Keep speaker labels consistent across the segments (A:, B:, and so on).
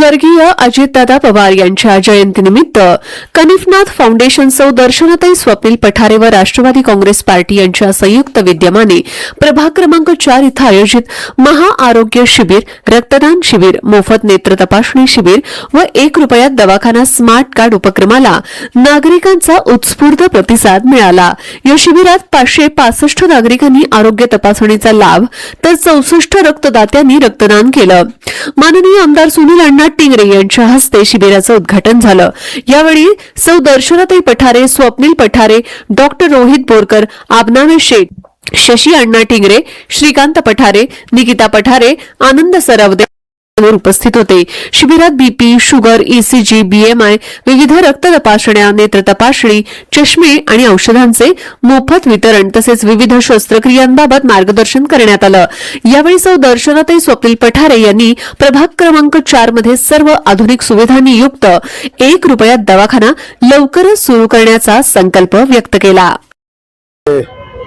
A: स्वर्गीय अजितदादा पवार यांच्या जयंतीनिमित्त कनिफनाथ फाउंडेशन सौ दर्शनाताई स्वप्नील पठारे व राष्ट्रवादी काँग्रेस पार्टी यांच्या संयुक्त विद्यमाने प्रभाग क्रमांक 4 इथं आयोजित महाआरोग्य शिबिर, रक्तदान शिबिर, मोफत नेत्र तपासणी शिबिर व 1 रुपयात दवाखाना स्मार्ट कार्ड उपक्रमाला नागरिकांचा उत्स्फूर्त प्रतिसाद मिळाला। या शिबिरात 565 नागरिकांनी आरोग्य तपासणीचा लाभ तर 64 रक्तदात्यांनी रक्तदान केलं। माननीय आमदार सुनील अण्णा टिंगरे यांच्या हस्ते शिबिराचं उद्घाटन झालं। यावेळी सौ दर्शनाताई पठारे, स्वप्नील पठारे, डॉक्टर रोहित बोरकर, आबनावे शेख, शशी अण्णा टिंगरे, श्रीकांत पठारे, निकिता पठारे, आनंद सरवदे उपस्थित होते। शिबिरात बीपी, शुगर, ईसीजी, बीएमआय, विविध रक्त तपासण्या, नेत्र तपासणी, चष्मे आणि औषधांचे मोफत वितरण तसेच विविध शस्त्रक्रियांबाबत मार्गदर्शन करण्यात आलं। यावेळी सौ दर्शनाताई स्वप्नील पठारे यांनी प्रभाग क्रमांक 4 मध्ये सर्व आधुनिक सुविधांनी युक्त 1 रुपयात दवाखाना लवकरच सुरू करण्याचा संकल्प व्यक्त केला।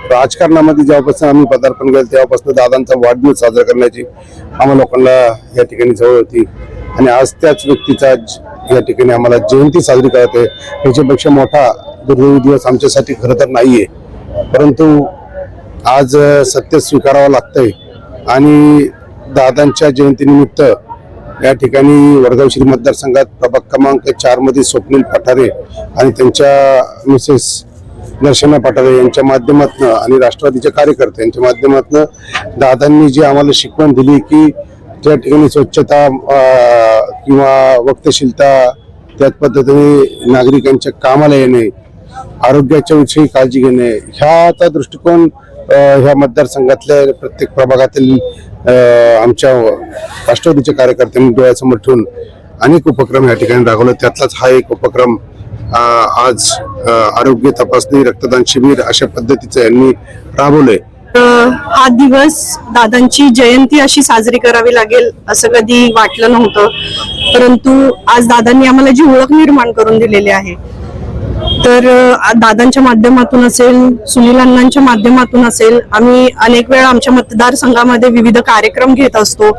B: राजकारणामध्ये जेव्हापासून आम्ही पदार्पण केलं तेव्हापासून दादांचा वाढदिवस साजरा करण्याची आम्हा लोकांना या ठिकाणी जवळ होती आणि आज त्याच व्यक्तीचा या ठिकाणी आम्हाला जयंती साजरी करते। याच्यापेक्षा मोठा दुर्दैवी दिवस आमच्यासाठी खरं तर नाहीये, परंतु आज सत्य स्वीकारावं लागतंय आणि दादांच्या जयंतीनिमित्त या ठिकाणी वडगाव श्री मतदारसंघात प्रभाग क्रमांक 4 मध्ये स्वप्नील पठारे आणि त्यांच्या मिसेस दर्शना पठारे यांच्या माध्यमातून आणि राष्ट्रवादीच्या कार्यकर्त्यांच्या माध्यमातून दादांनी जी आम्हाला शिकवण दिली की त्या ठिकाणी स्वच्छता किंवा वक्तशीलता, त्याच पद्धतीने नागरिकांच्या कामाला येणे, आरोग्याच्या विषयी काळजी घेणे, ह्याचा दृष्टिकोन ह्या मतदारसंघातल्या प्रत्येक प्रभागातील आमच्या राष्ट्रवादीच्या कार्यकर्त्यांनी डोळ्यासमोर ठेवून अनेक उपक्रम या ठिकाणी राबवले। त्यातलाच हा एक उपक्रम आज आरोग्य तपासणी, रक्तदान शिबिर अशा पद्धतीचं यांनी राबवलंय।
C: हा दिवस दादांची जयंती अशी साजरी करावी लागेल असं कधी वाटलं नव्हतं, परंतु आज दादांनी आम्हाला जी ओळख निर्माण करून दिलेली आहे, तर दादांच्या माध्यमातून असेल, सुनील अण्णांच्या माध्यमातून असेल, आम्ही अनेक वेळा आमच्या मतदारसंघामध्ये विविध कार्यक्रम घेत असतो।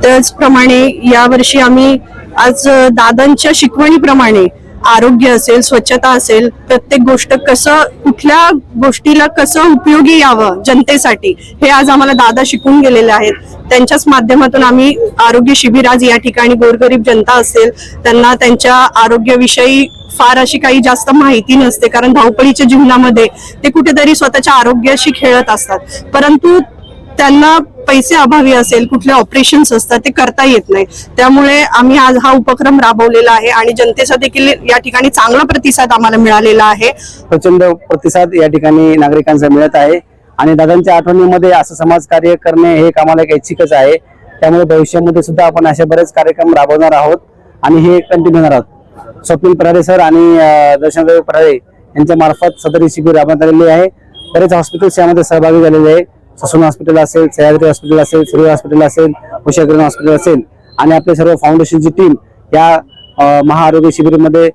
C: त्याचप्रमाणे यावर्षी आम्ही आज दादांच्या शिकवणीप्रमाणे आरोग्य असेल, स्वच्छता असेल, प्रत्येक गोष्ट कसं, कुठल्या गोष्टीला कसं उपयोगी यावं जनतेसाठी, हे आज आम्हाला दादा शिकून गेलेले आहेत। त्यांच्याच माध्यमातून आम्ही आरोग्य शिबिर आज या ठिकाणी गोरगरीब जनता असेल त्यांना त्यांच्या आरोग्याविषयी फार अशी काही जास्त माहिती नसते, कारण धावपळीच्या जीवनामध्ये ते कुठेतरी स्वतःच्या आरोग्याशी खेळत असतात, परंतु त्यांना पैसे अभावी असेल, कुठले ऑपरेशन्स असतात ते करता येत नाही। त्यामुळे आम्ही आज हा उपक्रम राबवलेला आहे आणि जनतेचा देखील या ठिकाणी चांगला प्रतिसाद आम्हाला मिळालेला आहे।
D: प्रचंड प्रतिसाद या ठिकाणी नागरिकांचा मिळत आहे आणि दादांच्या आठवणीमध्ये असं समाजकार्य करणे हे आम्हाला एक ऐच्छिकच आहे। त्यामुळे भविष्यामध्ये सुद्धा आपण असे बरेच कार्यक्रम राबवणार आहोत आणि हे कंटिन्यू होणार आहोत। स्वप्नील पठारे सर आणि दर्शनाताई पठारे यांच्या मार्फत सदर शिबिर राबवण्यात आलेले आहे। बरेच हॉस्पिटल्स यामध्ये सहभागी झालेले आहे। ससून हॉस्पिटल असेल, सह्याद्री हॉस्पिटल असेल, सूर्य हॉस्पिटल असेल, उषाकिरण हॉस्पिटल असेल आणि आपले सर्व फाउंडेशनची टीम या महाआरोग्य शिबिरामध्ये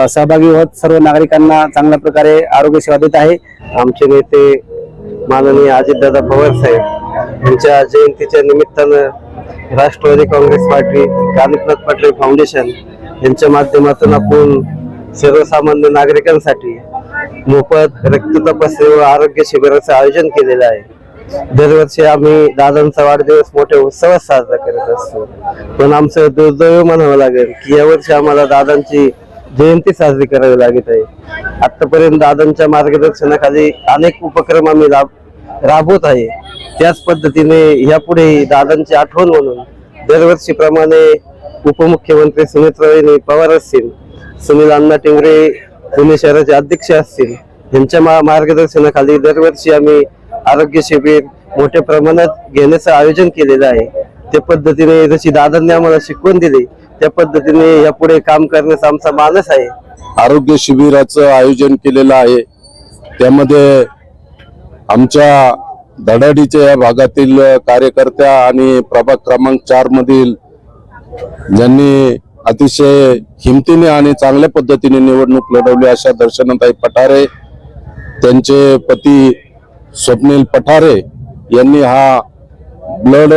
D: सहभागी होत सर्व नागरिकांना चांगल्या प्रकारे आरोग्य सेवा देत आहे।
E: आमचे नेते माननीय अजितदादा पवार साहेब यांच्या जयंतीच्या निमित्तानं राष्ट्रवादी काँग्रेस पार्टी, कनिफनाथ पठारे फाउंडेशन यांच्या माध्यमातून आपण सर्वसामान्य नागरिकांसाठी मोफत रक्त तपासणी व आरोग्य शिबिराचं आयोजन केलेलं आहे। दरवर्षी आम्ही दादांचा वाढदिवस मोठ्या उत्सवात साजरा करत असतो, पण आमचं दुर्दैव म्हणावं लागेल की यावर्षी आम्हाला दादांची जयंती साजरी करावी लागत आहे। आतापर्यंत दादांच्या मार्गदर्शनाखाली अनेक उपक्रम आम्ही राबवत आहे। त्याच पद्धतीने यापुढे दादांची आठवण म्हणून दरवर्षीप्रमाणे उपमुख्यमंत्री सुमित्राबाई पवार असतील, सुनील अण्णा टिंगरे पुणे शहराचे अध्यक्ष असतील, यांच्या मार्गदर्शनाखाली दरवर्षी आम्ही आरोग्य शिबिर मोठ्या प्रमाणात घेण्याचं आयोजन केलेलं आहे। त्या पद्धतीने जशी दादांनी आम्हाला शिकवण दिली त्या पद्धतीने यापुढे काम करण्याचा आमचा मानस आहे।
B: आरोग्य शिबिराचं आयोजन केलेलं आहे, त्यामध्ये आमच्या धडाडीच्या या भागातील कार्यकर्त्या आणि प्रभाग क्रमांक 4 मधील ज्यांनी अतिशय हिमतीने आणि चांगल्या पद्धतीने निवडणूक लढवली अशा दर्शनाताई पठारे, त्यांचे पती स्वप्नील पठारे यांनी हा ब्लड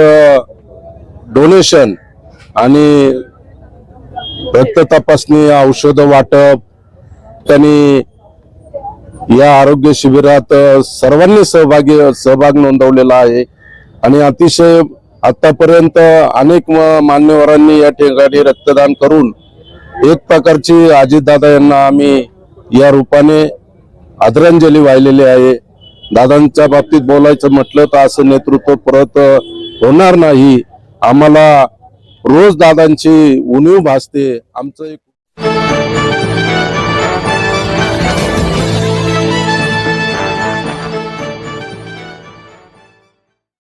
B: डोनेशन
F: आणि रक्त तपासणी, औषध वाटप त्यांनी या आरोग्य शिबिरात सर्वांनी सहभाग नोंदवलेला आहे आणि अतिशय आतापर्यंत अनेक मान्यवरांनी या ठिकाणी रक्तदान करून एक प्रकारची अजितदादा यांना आम्ही या रूपाने आदरांजली वाहिलेली आहे. दादांच्या बाबतीत बोलायचं म्हटलं तर असं नेतृत्व परत होणार नाही. आम्हाला रोज दादांची उणीव भासते. आमचं एक